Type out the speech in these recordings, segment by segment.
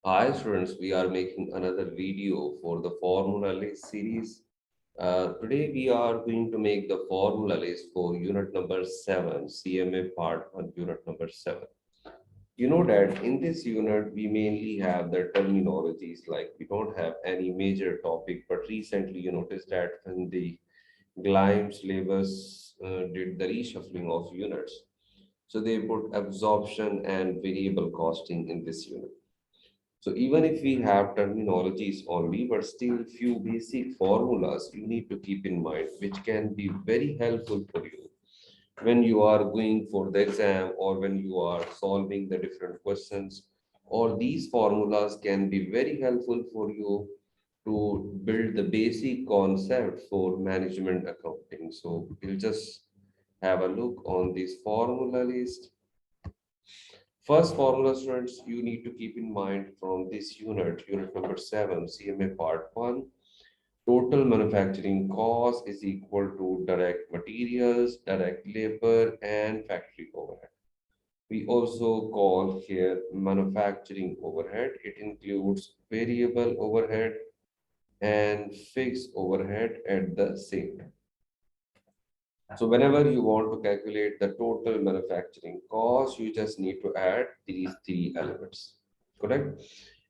Hi students, we are making another video for the formula list series. Today we are going to make the formula list for unit number 7, CMA part 1, unit number 7. You know that in this unit we mainly have the terminologies, like we don't have any major topic, but recently you noticed that when the Glime's labels did the reshuffling of units. So they put absorption and variable costing in this unit. So even if we have terminologies only, but still few basic formulas you need to keep in mind, which can be very helpful for you when you are going for the exam or when you are solving the different questions. Or these formulas can be very helpful for you to build the basic concept for management accounting. So we'll just have a look on this formula list. First formula, students, you need to keep in mind from this unit number 7, CMA part 1, total manufacturing cost is equal to direct materials, direct labor, and factory overhead. We also call here manufacturing overhead. It includes variable overhead and fixed overhead at the same time. So whenever you want to calculate the total manufacturing cost, you just need to add these three elements, correct?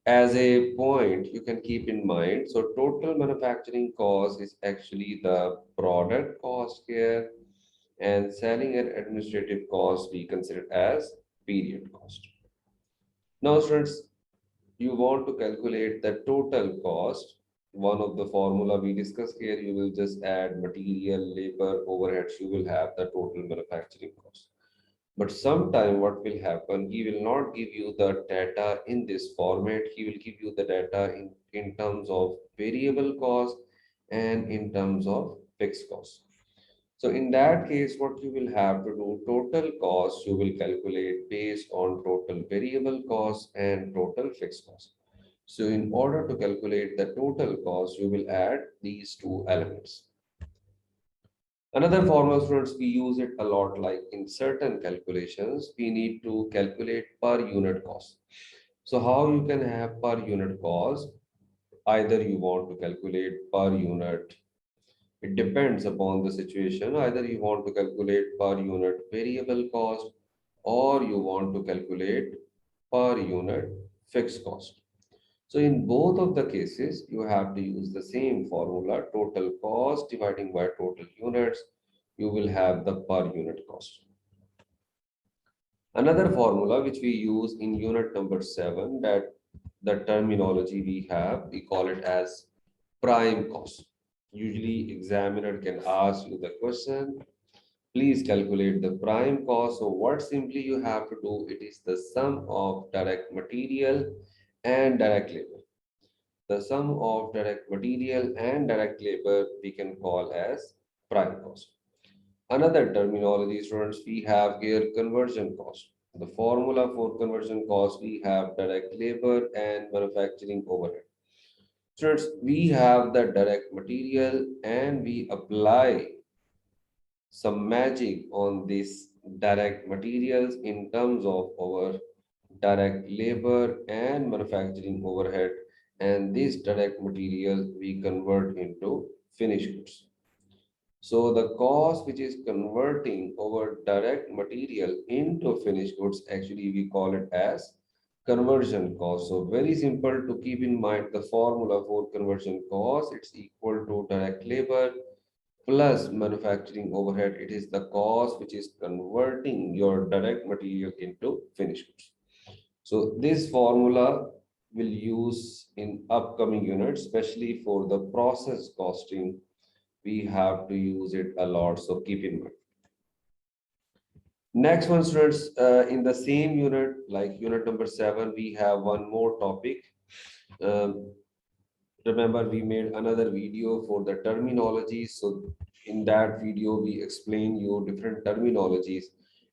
As a point, you can keep in mind, so total manufacturing cost is actually the product cost here, and selling and administrative cost we consider as period cost. Now, students, you want to calculate the total cost. One of the formula we discussed here, you will just add material, labor, overheads, you will have the total manufacturing cost. But sometime what will happen, he will not give you the data in this format. He will give you the data in terms of variable cost and in terms of fixed cost. So in that case, what you will have to do, total cost, you will calculate based on total variable cost and total fixed cost. So in order to calculate the total cost, you will add these two elements. Another formula, students, we use it a lot, like in certain calculations, we need to calculate per unit cost. So how you can have per unit cost, either you want to calculate per unit, it depends upon the situation, either you want to calculate per unit variable cost or you want to calculate per unit fixed cost. So in both of the cases, you have to use the same formula, total cost dividing by total units, you will have the per unit cost. Another formula which we use in unit number 7, that the terminology we have, we call it as prime cost. Usually examiner can ask you the question, please calculate the prime cost. So what simply you have to do, it is the sum of direct material and direct labor. The sum of direct material and direct labor we can call as prime cost. Another terminology, students, we have here conversion cost. The formula for conversion cost, we have direct labor and manufacturing overhead. Students, we have the direct material and we apply some magic on these direct materials in terms of our direct labor and manufacturing overhead, and this direct material we convert into finished goods. So the cost which is converting our direct material into finished goods, actually we call it as conversion cost. So very simple to keep in mind the formula for conversion cost, it's equal to direct labor plus manufacturing overhead. It is the cost which is converting your direct material into finished goods. So this formula will use in upcoming units, especially for the process costing. We have to use it a lot, so keep in mind. Next one, students, in the same unit, like unit number 7, we have one more topic. Um, Remember, we made another video for the terminology. So in that video, we explain you different terminologies.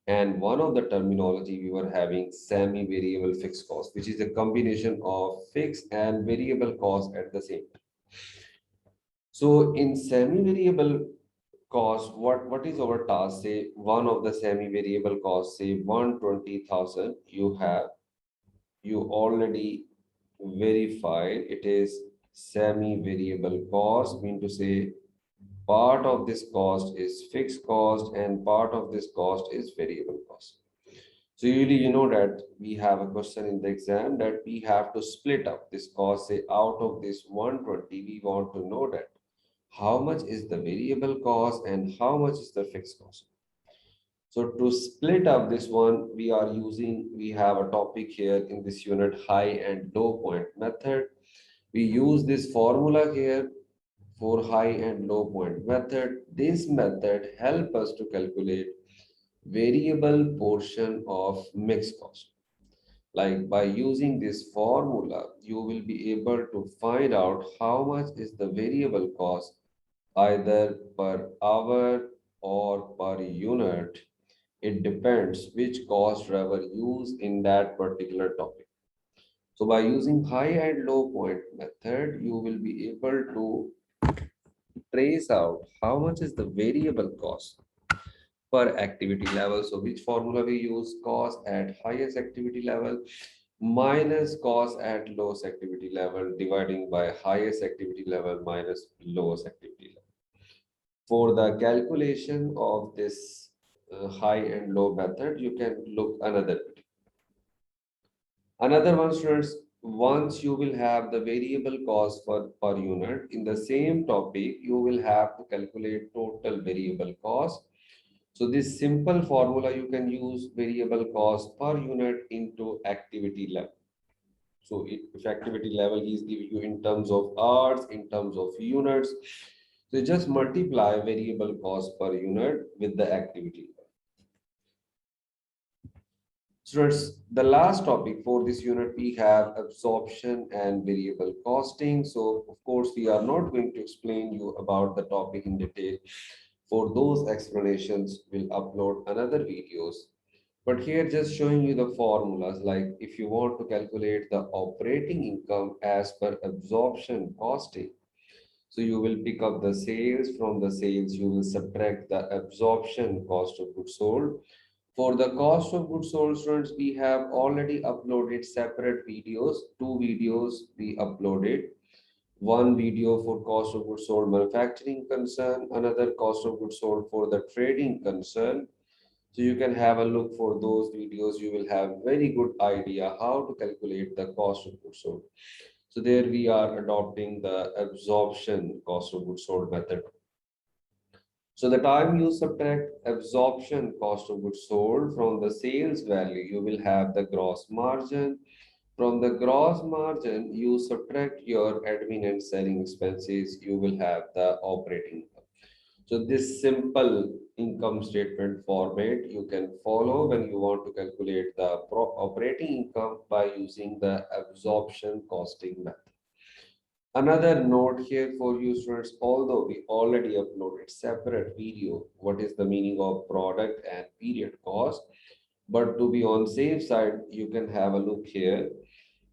And one of the terminology we were having semi-variable fixed cost, which is a combination of fixed and variable cost at the same time. So in semi-variable cost, what is our task? Say one of the semi-variable costs, say 120,000, you already verified. It is semi-variable cost, mean to say part of this cost is fixed cost and part of this cost is variable cost. So usually you know that we have a question in the exam that we have to split up this cost. Say out of this 120, we want to know that how much is the variable cost and how much is the fixed cost. So to split up this one, we have a topic here in this unit, high and low point method. We use this formula here for high and low point method. This method help us to calculate variable portion of mixed cost. Like by using this formula, you will be able to find out how much is the variable cost either per hour or per unit. It depends which cost driver used in that particular topic. So by using high and low point method, you will be able to trace out how much is the variable cost per activity level. So which formula we use? Cost at highest activity level minus cost at lowest activity level dividing by highest activity level minus lowest activity level. For the calculation of this high and low method, you can look another video. Another one, students, once you will have the variable cost per unit, in the same topic, you will have to calculate total variable cost. So this simple formula, you can use variable cost per unit into activity level. So if activity level is giving you in terms of hours, in terms of units, so just multiply variable cost per unit with the activity. Students, the last topic for this unit, we have absorption and variable costing. So of course, we are not going to explain you about the topic in detail. For those explanations, we'll upload another videos. But here just showing you the formulas, like if you want to calculate the operating income as per absorption costing. So you will pick up the sales. From the sales, you will subtract the absorption cost of goods sold. For the cost of goods sold, students, we have already uploaded separate videos. Two videos we uploaded. One video for cost of goods sold manufacturing concern, another cost of goods sold for the trading concern. So you can have a look for those videos. You will have very good idea how to calculate the cost of goods sold. So there we are adopting the absorption cost of goods sold method. So the time you subtract absorption cost of goods sold from the sales value, you will have the gross margin. From the gross margin, you subtract your admin and selling expenses, you will have the operating income. So this simple income statement format you can follow when you want to calculate the operating income by using the absorption costing method. Another note here for you students, although we already uploaded separate video, what is the meaning of product and period cost, but to be on safe side, you can have a look here.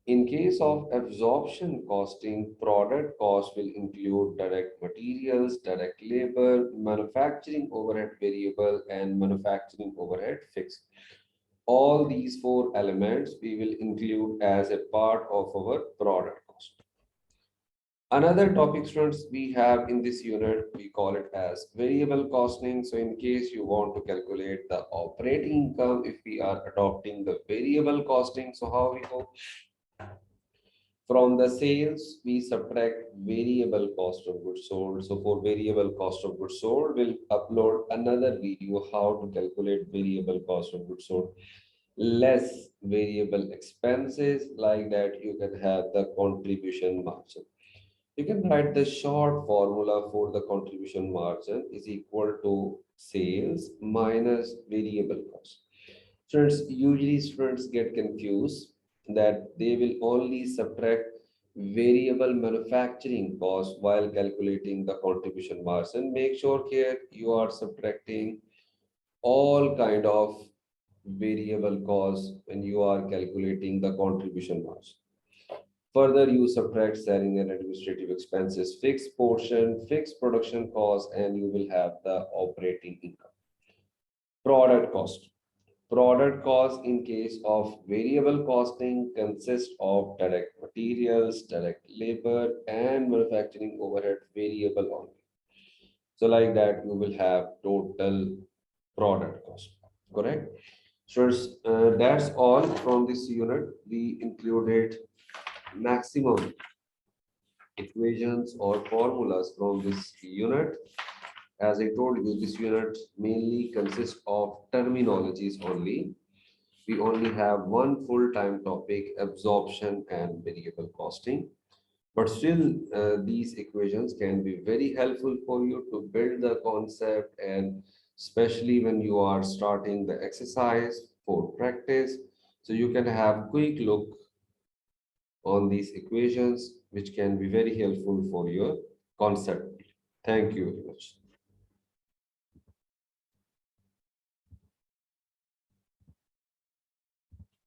In case of absorption costing, product cost will include direct materials, direct labor, manufacturing overhead variable, and manufacturing overhead fixed. All these four elements we will include as a part of our product cost. Another topic, students, we have in this unit, we call it as variable costing. So in case you want to calculate the operating income, if we are adopting the variable costing, so how we go? From the sales, we subtract variable cost of goods sold. So for variable cost of goods sold, we'll upload another video how to calculate variable cost of goods sold. Less variable expenses, like that you can have the contribution margin. You can write the short formula for the contribution margin is equal to sales minus variable cost. Students, usually students get confused that they will only subtract variable manufacturing cost while calculating the contribution margin. Make sure here you are subtracting all kind of variable costs when you are calculating the contribution margin. Further, you subtract selling and administrative expenses, fixed portion, fixed production cost, and you will have the operating income. Product cost. Product cost in case of variable costing consists of direct materials, direct labor, and manufacturing overhead variable only. So like that, you will have total product cost, correct? So that's all from this unit. We included maximum equations or formulas from this unit. As I told you, this unit mainly consists of terminologies only. We only have one full-time topic, absorption and variable costing. But still, these equations can be very helpful for you to build the concept, and especially when you are starting the exercise for practice. So you can have quick look on these equations, which can be very helpful for your concept. Thank you very much.